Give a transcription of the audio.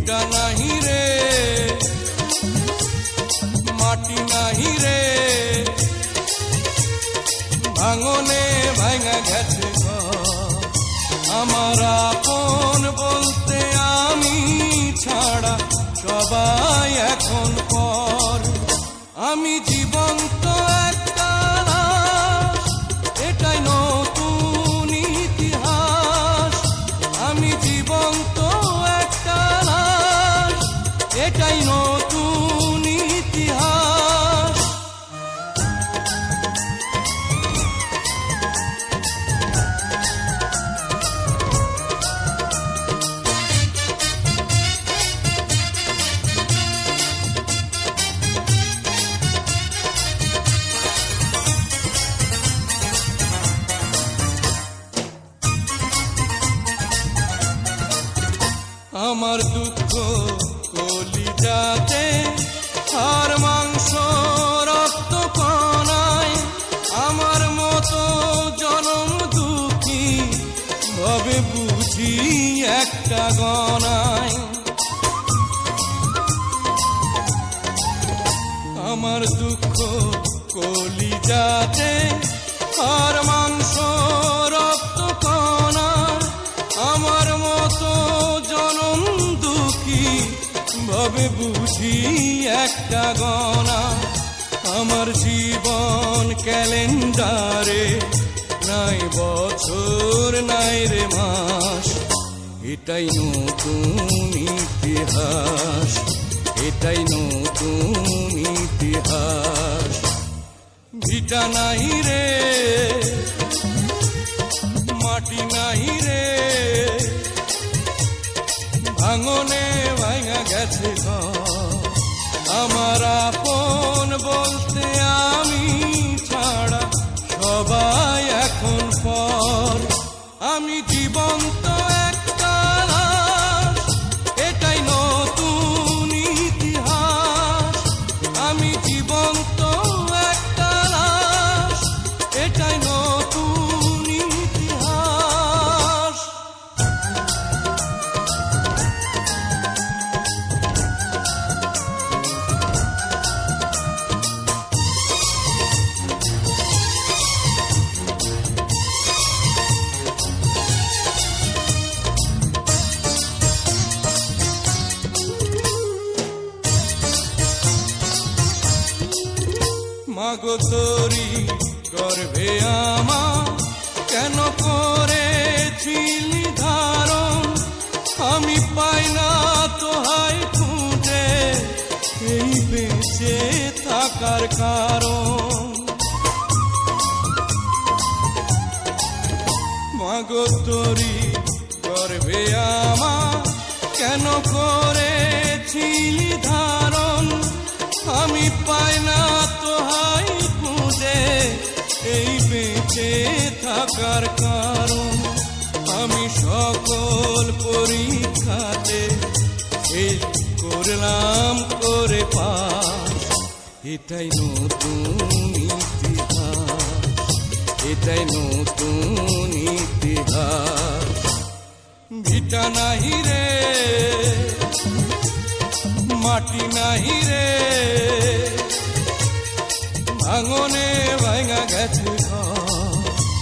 ভিটা নাহি রে, মাটি নাহি রে, ভাঙনে ভাঙা গেছে ঘর। আমার আপন বলতে আমি ছাড়া সবাই এখন পর। আমি জীবন্ত একটা লাশ, এটাই নতুন ইতিহাস। আমি জীবন্ত একটা লাশ, এটাই নতুন ইতিহাস। আমার দুঃখ কলিজাতে, আর মাংস রক্ত কণায়, আমার মতো জনম দুঃখী ভাবে বুঝি একটা গণায়। আমার দুঃখ কলিজাতে, আর মাংস রক্ত কণায়, আমার মতো জনম দুঃখী ভাবে বুঝি একটা গণা। আমার জীবন ক্যালেন্ডারে নাই বছর নাই রে মাস, এটাই নতুন ইতিহাস, এটাই নতুন ইতিহাস। ভিটা নাহি রে, মাটি নাহি রে, ভাঙনে ভাঙা গেছে ঘর। আমার আপন বলতে আমি ছাড়া সবাই এখন পর। আমি জীবন্ত একটা লাশ, এটাই নতুন ইতিহাস। আমি জীবন্ত একটা লাশ, এটাই নতুন ইতিহাস। মাগো তোরি গর্ভে আমার কেন করেছিলি ধারণ, আমি পাই না তোহাই খুঁজে এই বেঁচে থাকার কারণ। মাগো তোরি গর্ভে আমার কেন করেছিলি ধারণ, আমি পাই না তোহাই খুঁজে এই বেঁচে থাকার কারণ। আমি সকল পরীক্ষাতে এই করলাম করে পাস, এটাই নতুন ইতিহাস, এটাই নতুন ইতিহাস। ভিটা নাহি রে, মাটি নাহি রে, ভাঙনে ভাঙা গেছে